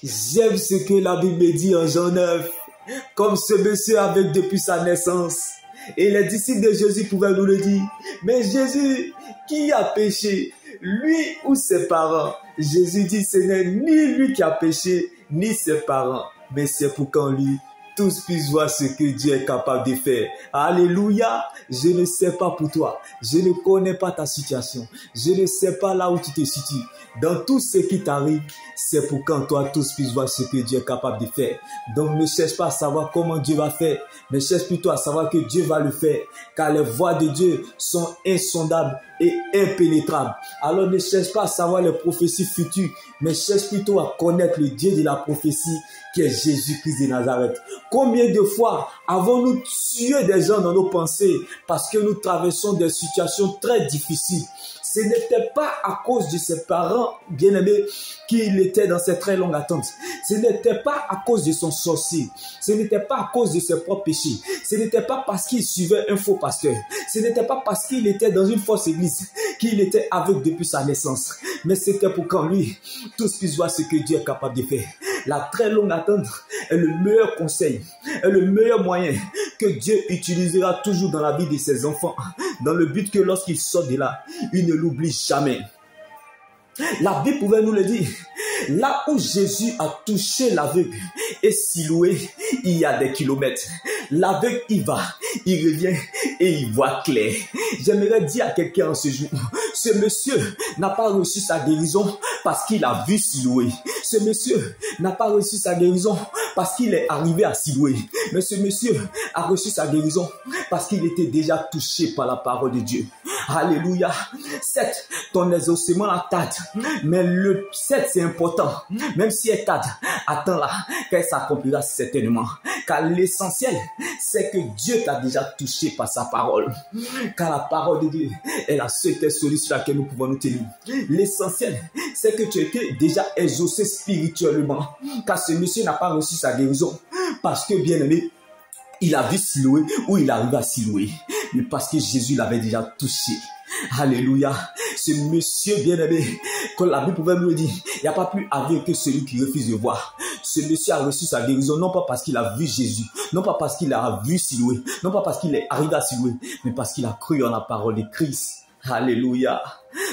J'aime ce que la Bible me dit en Jean 9. Comme ce monsieur avec depuis sa naissance. Et les disciples de Jésus pouvaient nous le dire. Mais Jésus, qui a péché? Lui ou ses parents? Jésus dit, ce n'est ni lui qui a péché, ni ses parents. Mais c'est pour qu'en lui, tous puissent voir ce que Dieu est capable de faire. Alléluia. Je ne sais pas pour toi. Je ne connais pas ta situation. Je ne sais pas là où tu te situes. Dans tout ce qui t'arrive, c'est pour qu'en toi, tous puissent voir ce que Dieu est capable de faire. Donc ne cherche pas à savoir comment Dieu va faire, mais cherche plutôt à savoir que Dieu va le faire. Car les voies de Dieu sont insondables et impénétrables. Alors ne cherche pas à savoir les prophéties futures, mais cherche plutôt à connaître le Dieu de la prophétie qui est Jésus-Christ de Nazareth. Combien de fois avons-nous tué des gens dans nos pensées parce que nous traversons des situations très difficiles? Ce n'était pas à cause de ses parents bien-aimés qu'il était dans cette très longue attente. Ce n'était pas à cause de son sorcier. Ce n'était pas à cause de ses propres péchés. Ce n'était pas parce qu'il suivait un faux pasteur. Ce n'était pas parce qu'il était dans une fausse église qu'il était aveugle depuis sa naissance. Mais c'était pour qu'en lui, tous puissent voir ce que Dieu est capable de faire. La très longue attente est le meilleur conseil, est le meilleur moyen que Dieu utilisera toujours dans la vie de ses enfants, dans le but que lorsqu'ils sortent de là, ils ne l'oublient jamais. La Bible pouvait nous le dire. Là où Jésus a touché l'aveugle et Siloué, il y a des kilomètres. L'aveugle, il va, il revient et il voit clair. J'aimerais dire à quelqu'un en ce jour, ce monsieur n'a pas reçu sa guérison parce qu'il a vu Siloué. Ce monsieur n'a pas reçu sa guérison parce qu'il est arrivé à Siloué. Mais ce monsieur a reçu sa guérison parce qu'il était déjà touché par la parole de Dieu. Alléluia. 7, ton exaucement la tarde. Mais le 7, c'est important. Même si elle tarde, attends-la, qu'elle s'accomplira certainement. Car l'essentiel, c'est que Dieu t'a déjà touché par sa parole. Car la parole de Dieu est la seule solution sur laquelle nous pouvons nous tenir. L'essentiel, c'est que tu étais déjà exaucé spirituellement. Car ce monsieur n'a pas reçu sa guérison. Parce que, bien aimé, il a vu Siloué ou il arrive à Siloué. Mais parce que Jésus l'avait déjà touché. Alléluia. Ce monsieur bien-aimé, comme la Bible pouvait nous le dire, il n'y a pas plus aveugle que celui qui refuse de voir. Ce monsieur a reçu sa guérison, non pas parce qu'il a vu Jésus, non pas parce qu'il a vu Siloué, non pas parce qu'il est arrivé à Siloué, mais parce qu'il a cru en la parole de Christ. Alléluia.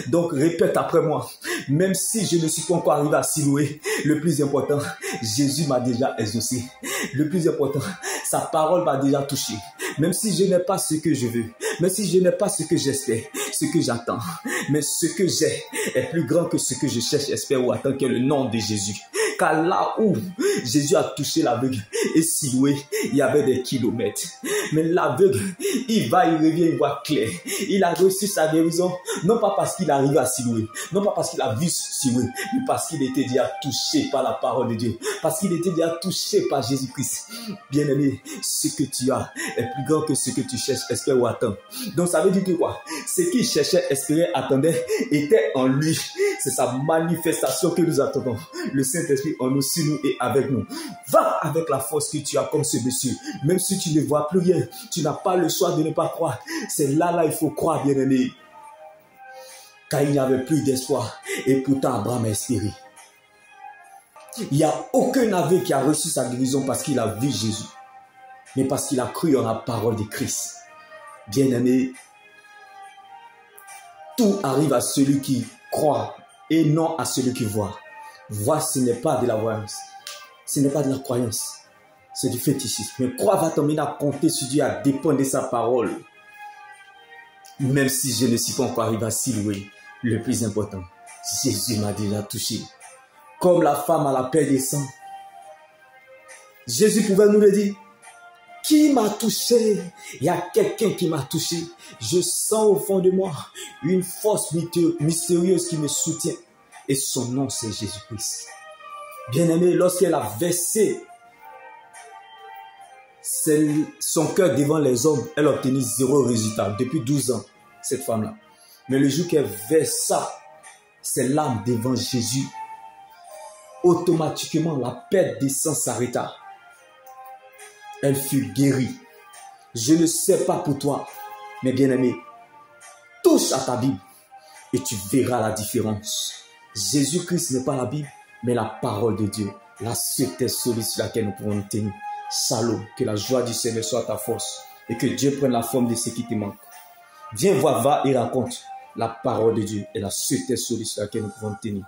Donc répète après moi, même si je ne suis pas encore arrivé à Siloué, le plus important, Jésus m'a déjà exaucé. Le plus important, sa parole m'a déjà touché. Même si je n'ai pas ce que je veux, même si je n'ai pas ce que j'espère, ce que j'attends, mais ce que j'ai est plus grand que ce que je cherche, espère ou attends, qui est le nom de Jésus. Car là où Jésus a touché l'aveugle et Siloué, il y avait des kilomètres. Mais l'aveugle, il va, il revient, il voit clair. Il a reçu sa guérison, non pas parce qu'il arrive à Siloué, non pas parce qu'il a vu Siloué, mais parce qu'il était déjà touché par la parole de Dieu, parce qu'il était déjà touché par Jésus-Christ. Bien-aimé, ce que tu as est plus grand que ce que tu cherches, espères ou attends. Donc ça veut dire que quoi? Ce qu'il cherchait, espérait, attendait, était en lui. C'est sa manifestation que nous attendons. Le Saint-Esprit en nous, sur nous et avec nous. Va avec la force que tu as comme ce monsieur. Même si tu ne vois plus rien, tu n'as pas le choix de ne pas croire. C'est là, il faut croire, bien-aimé. Car il n'y avait plus d'espoir. Et pourtant, Abraham a espéré. Il n'y a aucun aveugle qui a reçu sa guérison parce qu'il a vu Jésus. Mais parce qu'il a cru en la parole de Christ. Bien-aimé, tout arrive à celui qui croit et non à celui qui voit. Voir, ce n'est pas de la voyance. Ce n'est pas de la croyance. C'est du fétichisme. Mais croire va t'emmener à compter sur Dieu, à dépendre de sa parole. Même si je ne suis pas encore arrivé à Siloué, le plus important, Jésus m'a déjà touché. Comme la femme à la paix des sangs. Jésus pouvait nous le dire. Qui m'a touché? Il y a quelqu'un qui m'a touché. Je sens au fond de moi une force mystérieuse qui me soutient. Et son nom, c'est Jésus-Christ. Bien-aimé, lorsqu'elle a versé son cœur devant les hommes, elle a obtenu 0 résultat depuis 12 ans, cette femme-là. Mais le jour qu'elle versa ses larmes devant Jésus, automatiquement, la perte de sang s'arrêta. Elle fut guérie. Je ne sais pas pour toi, mais bien-aimé, touche à ta Bible et tu verras la différence. Jésus-Christ n'est pas la Bible, mais la parole de Dieu. la seule solide sur laquelle nous pouvons nous tenir. Shalom, que la joie du Seigneur soit ta force et que Dieu prenne la forme de ce qui te manque. Viens voir, va et raconte la parole de Dieu et la seule solide sur laquelle nous pouvons nous tenir.